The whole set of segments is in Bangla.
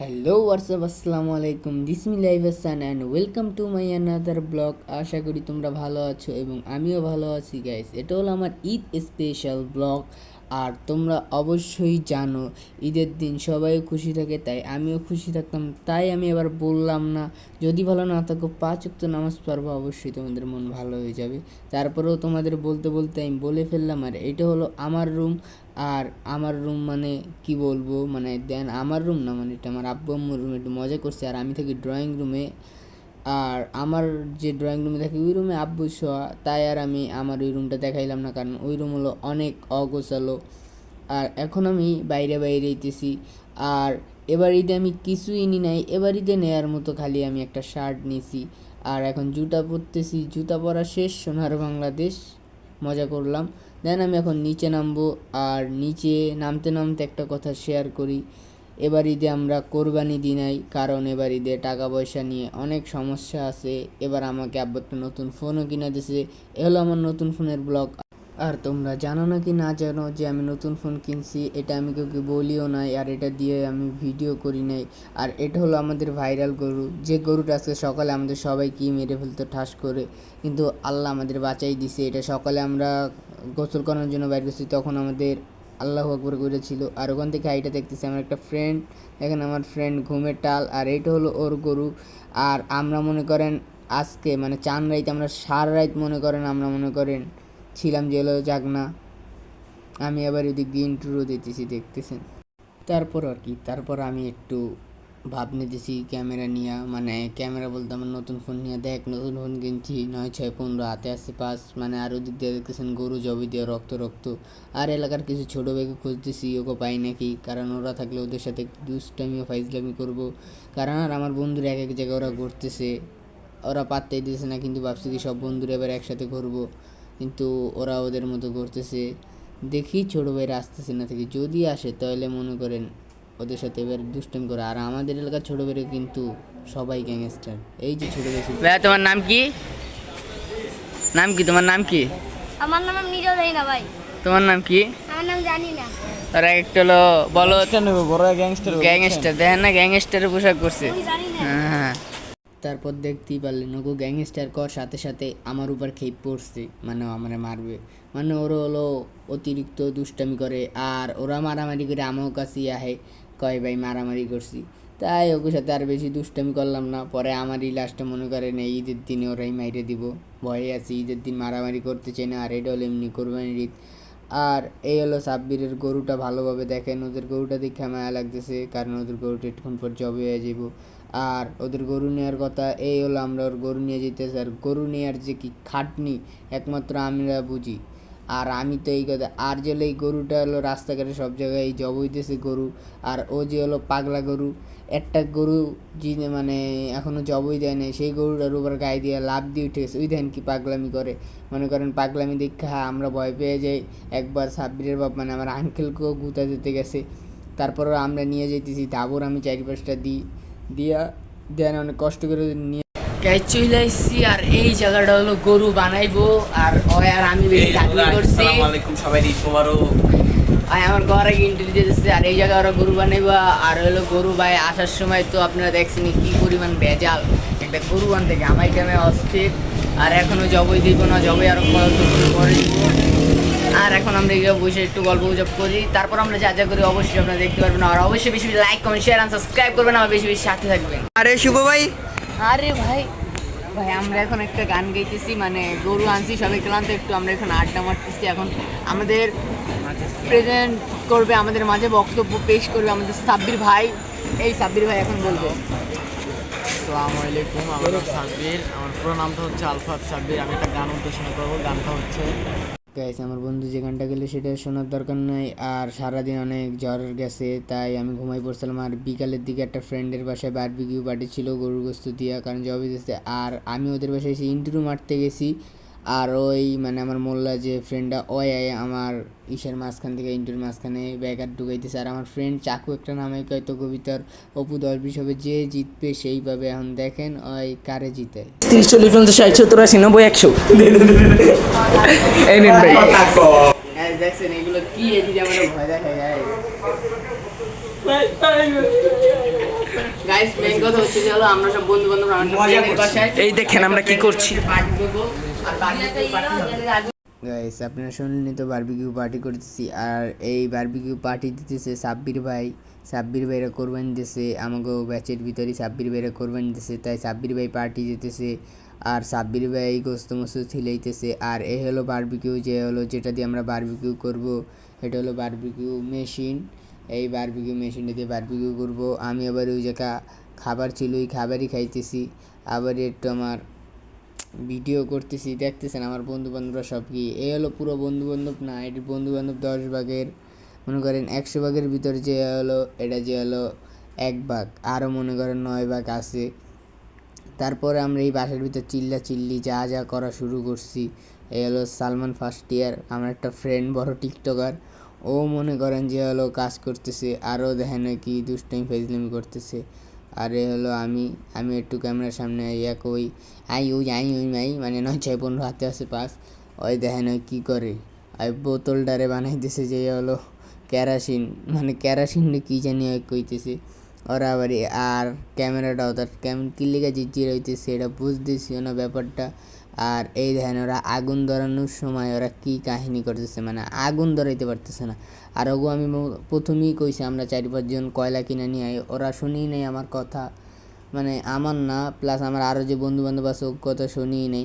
হ্যালো হোয়াটসঅ্যাপ আসসালামু আলাইকুম বিসমিল্লাহি Hasan and welcome to my another blog. আশা করি তোমরা ভালো আছো এবং আমিও ভালো আছি গাইস। এটা হলো আমার ঈদ স্পেশাল ব্লগ। আর তোমরা অবশ্যই জানো ঈদের দিন সবাই খুশি থাকে, তাই আমিও খুশি থাকতাম, তাই আমি এবার বললাম না যদি ভালো না থাকো 5 ওয়াক্ত নামাজ পড়বো, অবশ্যই তোমাদের মন ভালো হয়ে যাবে। তারপরেও তোমাদের বলতে বলতে আমি বলে ফেললাম। আর এটা হলো আমার রুম। আর আমার রুম মানে কি বলবো, মানে দেন আমার রুম না, মানে এটা আমার আব্বু আম্মুর রুম। একটু মজা করছে। আর আমি থাকি ড্রয়িং রুমে। আর আমার যে ড্রয়িং রুমে থাকি ওই রুমে আব্বু শোয়া, তাই আর আমি আমার ওই রুমটা দেখাইলাম না, কারণ ওই রুম হলো অনেক অগোছালো। আর এখন আমি বাইরে বাইরেইতেছি। আর এবার ঈদে আমি কিছুই নি নাই, এবার ঈদে নেয়ার মতো খালি আমি একটা শার্ট নিছি। আর এখন জুতা পরতেছি, জুতা পরা শেষ, সোনার বাংলাদেশ মজা করলাম। দেন আমি এখন নিচে নামবো। আর নিচে নামতে নামতে একটা কথা শেয়ার করি। এবার ঈদে আমরা কোরবানি দিই নাই, কারণ এবার ঈদে টাকা পয়সা নিয়ে অনেক সমস্যা আছে। এবার আমাকে আব্বু একটা নতুন ফোনও কিনে দিয়েছে। এ হলো আমার নতুন ফোনের ব্লগ। আর তোমরা জানো না কি না জানো যে আমি নতুন ফোন কিনছি, এটা আমি কাউকে বলিও নাই, আর এটা দিয়ে আমি ভিডিও করি নাই। আর এটা হলো আমাদের ভাইরাল গরু, যে গরুটা আজকে সকালে আমাদের সবাইকে মেরে ফেলতো ঠাস করে, কিন্তু আল্লাহ আমাদের বাঁচাই দিছে। এটা সকালে আমরা গোসল করার জন্য বাইর করছি, তখন আমাদের আল্লাহু আকবার করেছিল। আর ওখান থেকে হাইটা দেখতেছি আমার একটা ফ্রেন্ড, দেখেন আমার ফ্রেন্ড ঘুমের টাল। আর এইটা হলো ওর গরু। আর আমরা মনে করেন আজকে মানে চান রাইতে আমরা সারা রাত মনে করেন আমরা মনে করেন ছিলাম যে হলো জাগনা। আমি আবার এদিক দিয়ে ইন্ট্রো দিতেছি, দেখতেছেন। তারপর আর কি, তারপর আমি একটু ভাব নিতেছি ক্যামেরা নিয়ে, মানে ক্যামেরা বলতে আমার নতুন ফোন নিয়ে, দেখ নতুন ফোন কিনছি 9 6 15 হাতে আসছে 5, মানে আর ওদিক দিয়ে দেখতেছেন গরু জবি দিয়ে রক্ত রক্ত। আর এলাকার কিছু ছোটো ভাইকে খুঁজতেছি, ওকে পাই নাকি, কারণ ওরা থাকলে ওদের সাথে একটু দুষ্টামিও ফাইজলামি করবো। কারণ আর আমার বন্ধুরা এক এক জায়গায় ওরা ঘুরতেছে, ওরা পাত্তাই দিতেছে না, কিন্তু ভাবছি কি সব বন্ধুরা এবার একসাথে ঘুরবো, কিন্তু ওরা ওদের মতো করতেছে। দেখি ছোটো ভাইরা আসতেছে না থেকে, যদি আসে তাহলে মনে করেন ওদের সাথে এবার দুষ্টামি করে। আর আমাদের এলাকার ছোটো ভাইরা কিন্তু সবাই গ্যাংস্টার। এই যে ছোটো ভাই, ভাইয়া তোমার নাম কি? নাম কি তোমার নাম কি? আমার নাম আমি নিজেও জানি না ভাই। তোমার নাম কি? আমার নাম জানি না। তারা একটা হলো বলো বড় গ্যাংস্টার গ্যাংস্টার, দেখেন না গ্যাংস্টারের পোশাক করছে। আমি জানি না। হ্যাঁ, তারপর দেখতেই পারলেন ওকে গ্যাংস্টার কর সাথে সাথে আমার উপর খেয়ে পড়ছে, মানে ও আমারে মারবে। মানে ওরা হলো অতিরিক্ত দুষ্টামি করে, আর ওরা মারামারি করে আমার কাছেই আহে, কয় ভাই মারামারি করছি। তাই ওকে সাথে আর বেশি দুষ্টামি করলাম না। পরে আমারই লাস্টে মনে করেন এই ঈদের দিনে ওরাই মাইরে দিব, ভয়ে আছি। ঈদের দিন মারামারি করতে চাই না। আর এটা হলো এমনি কোরবানির ঈদ। আর এই হলো সাব্বিরের গরুটা, ভালোভাবে দেখেন ওদের গরুটা দেখে মায়া লাগতেছে, কারণ ওদের গরুটা একটুক্ষণ পর জবে হয়ে যাব। আর ওদের গরু নেওয়ার কথা, এই হলো আমরা ওর গরু নিয়ে যেতেছি। আর গরু নেওয়ার যে কি খাটনি একমাত্র আমরা বুঝি। আর আমি তো এই কথা, আর যে হলো এই গরুটা হলো রাস্তাঘাটে সব জায়গায় এই জব হইতেছে গরু। আর ও যে হলো পাগলা গরু, একটা গরু যিনি মানে এখনও জবই দেয় নাই, সেই গরুটার উপর গায়ে দিয়ে লাভ দিয়ে উঠে গেছে। ওই দেখেন কি পাগলামি করে, মনে করেন পাগলামি দেখা আমরা ভয় পেয়ে যাই। একবার সাব্বিরের বাপ মানে আমার আঙ্কেলকেও গুঁতা দিতে গেছে। তারপরও আমরা নিয়ে যেতেছি ধাবর, আমি 4-5টা দিয়া দেন অনেক কষ্ট করে নিয়ে চলে আসছি। আর এই জায়গাটা হলো গরু বানাইবো। আর আর আমি বেশি করছি সবাই ঈদ মোবারক। আমার ঘরে ইন্টারভিউ দিতেছে। আর এই জায়গায় ওরা গরু বানাইবা। আর হলো গরু ভাই আসার সময় তো আপনারা দেখছেন কি পরিমাণ ভেজাল, একটা গরু আন থেকে আমার গ্রামে অস্থির। আর এখনো জবই দিব না, জবই আরো পরে দিব। আর এখন আমরা এগুলো বসে একটু গল্প গুজব করি, তারপর আমরা যা যা করি অবশ্যই আপনারা দেখতে পারবেন। আর অবশ্যই বেশি বেশি লাইক কমেন্ট শেয়ার আর সাবস্ক্রাইব করবেন, আমার বেশি বেশি সাথে থাকবেন। আরে শুভ ভাই, আরে ভাই ভাই আমরা এখন একটা গান গাইতেছি, মানে গরু আনছি সবাই ক্লান্ত, একটু আমরা এখন আড্ডা মারতেছি। এখন আমাদের প্রেজেন্ট করবে, আমাদের মাঝে বক্তব্য পেশ করবে আমাদের সাব্বির ভাই। এই সাব্বির ভাই এখন বলবে। আসসালামু আলাইকুম, আমার নাম সাব্বির, আমার পুরো নামটা হচ্ছে আলফাত সাব্বির। আমি একটা গান উদ্দেশ্যনা করবো, গানটা হচ্ছে গাইস আমার বন্ধু যে গানটা গেলে সেটা শোনার দরকার নাই। আর সারাদিন অনেক জ্বর গেছে, তাই আমি ঘুমাই পড়ছিলাম। আর বিকালের দিকে একটা ফ্রেন্ডের বাসায় বারবিকিউ পার্টি ছিল গরুর গোস্ত দিয়া, কারণ জবে দিয়েছে। আর আমি ওদের বাসায় এসে ইন্টারভিউ মারতে গেছি। আর ওই মানে আমার মোল্লা যে ফ্রেন্ডটা ওই আমার ইসের মাঝখান থেকে ইন্টারভিউ মাঝখানে ব্যাগার ঢুকাইতেছে। আর আমার ফ্রেন্ড চাকু একটা নামে কয়তো কবিতার অপু 10-20 হবে, যে জিতবে সেই পাবে। এখন দেখেন ওই কারে জিতে। 30-40-50-60-70-80-90-100 এই নিন ভাই। দেখছেন এগুলো কি, এদিকে আমরা ভয় দেখাই যায়। গাইস মেইন কথা হচ্ছে যে হলো আমরা সব বন্ধু বান্ধব আমাদের বাসায় এই দেখেন আমরা কি করছি। পার্টি করব আর গাইস আপনারা শুনলেন তো বারবিকিউ পার্টি করতেছি আর এই বারবিকিউ পার্টি দিতেছে সাব্বির ভাইরা কোরবানি দিতেছে আমাকে ব্যাচের ভিতরে সাব্বির ভাইরা কোরবানি দিতেছে তাই সাব্বির ভাই পার্টি দিতেছে আর সাব্বির ভাই গোস্ত মোস্ত ছিলাইতেছে আর এই হলো বারবিকিউ যে হলো যেটা দিয়ে আমরা বারবিকিউ করব এটা হলো বারবিকিউ মেশিন এই বারবিকিউ মেশিনটা দিয়ে বারবিকিউ করব আমি আবার ওই জায়গা খাবার ছিল ওই খাবারই খাইতেছি আবার একটু আমার ভিডিও করতেছি দেখতেছেন আমার বন্ধু বান্ধবরা সব কি এই হলো পুরো বন্ধু বান্ধব না এটি বন্ধু বান্ধব 10 ভাগের মনে করেন 100 ভাগের ভিতর যে হলো এটা যে হলো 1 ভাগ আরও মনে করেন 9 ভাগ আছে তারপরে আমরা এই বাসার ভিতর চিল্লি যা যা করা শুরু করছি এই হলো সালমান ফার্স্ট ইয়ার আমার একটা ফ্রেন্ড বড় টিকটকার ও মনে করেন যে হলো কাজ করতেছে আরও দেখেন কি দুষ্টাইম ফাইজলামি করতেছে আর এ হলো আমি একটু ক্যামেরার সামনে ইয়া কই আই মাই মানে 9 6 15 হাতে আছে পাস ওই দেখেন ওই কী করে ওই বোতলটারে বানাই দিছে যে হলো কেরাসিন মানে কেরাসিন কী জানি ওই কইতেছে ওরা আবার আর ক্যামেরাটাও তার কেমন কী লেগে জিজ্জির হইতেছে এটা বুঝতেছিও না ব্যাপারটা আর এই দেখেন ওরা আগুন ধরানোর সময় ওরা কী কাহিনী করতেছে মানে আগুন ধরাইতে পারতেছে না আর ওগো আমি প্রথমেই কইছি আমরা 4-5 জন কয়লা কিনে নিয়ে আই ওরা শুনিই নাই আমার কথা মানে আমার না প্লাস আমার আরও যে বন্ধু বান্ধব আছে ও কথা শুনিই নাই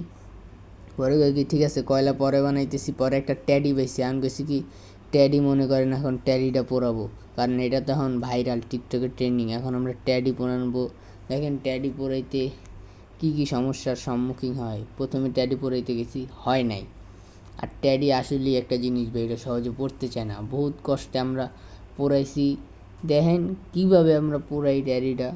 পরে কই কি ঠিক আছে কয়লা পরে বানাইতেছি পরে একটা ট্যাডি পাইছি আমি কইছি কি ট্যাডি মনে করেন এখন ট্যাডিটা পোড়াবো কারণ এটা তো এখন ভাইরাল টিকটকের ট্রেন্ডিং এখন আমরা ট্যাডি পোড়াবো দেখেন ট্যাডি পোড়াইতে কী কী সমস্যার সম্মুখীন হয় প্রথমে ট্যাডি পোড়াইতে গেছি হয় নাই আর ট্যাডি আসলেই একটা জিনিস ভাই এটা সহজে পড়তে চায় না বহুত কষ্টে আমরা পোড়াইছি দেখেন কীভাবে আমরা পোড়াই ট্যাডিটা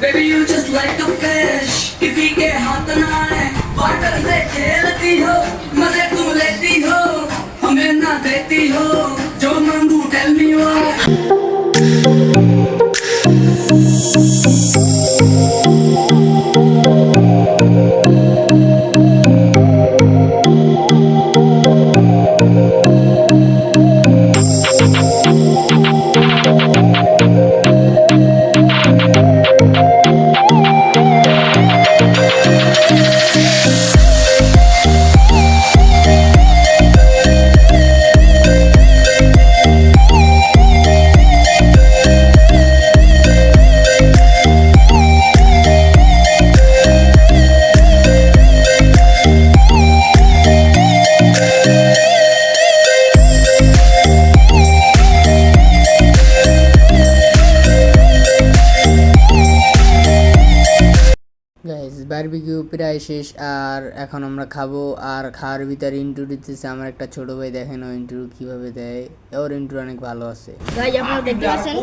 Baby, you just like a fish. किसी के हाथ ना आए, वाटर से खेलती हो, मजे तुम लेती हो, हमें ना देती हो, जो मांगू tell me why. Guys barbecue প্রায় শেষ আর এখন আমরা খাবো আর খাওয়ার ভিতরে ইন্ট্রো দিতেছে আমার একটা ছোট ভাই দেখেন ও ইন্ট্রো কীভাবে দেয় ওর ইন্ট্রো অনেক ভালো আছে গাইজ আপনারা দেখতে পাচ্ছেন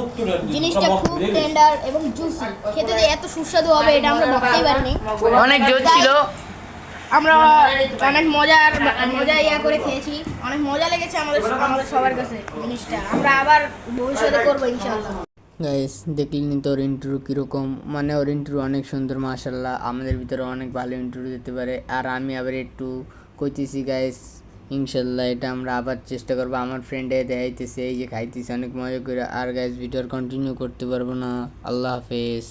জিনিসটা খুব টেন্ডার এবং জুসি খেতে যে এত সুস্বাদু হবে এটা আমরা ভাবতেই পারিনি অনেক জোর ছিল। আমরা অনেক মজা ইয়া করে খেয়েছি অনেক মজা লেগেছে আমাদের সবার কাছে জিনিসটা আমরা আবার ভবিষ্যতে করবো ইনশাআল্লাহ গাইস দেখলেন তো ওর ইন্ট্রো কীরকম মানে ওর ইন্ট্রো অনেক সুন্দর মাশাল্লাহ আমাদের ভিতরে অনেক ভালো ইন্ট্রো দিতে পারে আর আমি আবার একটু কইতেছি গাইস ইনশাল্লাহ এটা আমরা আবার চেষ্টা করবো আমার ফ্রেন্ডে দেখাইতেছে এই যে খাইতেছে অনেক মজা করে আর গাইস ভিডিওর কন্টিনিউ করতে পারবো না আল্লাহ হাফেজ।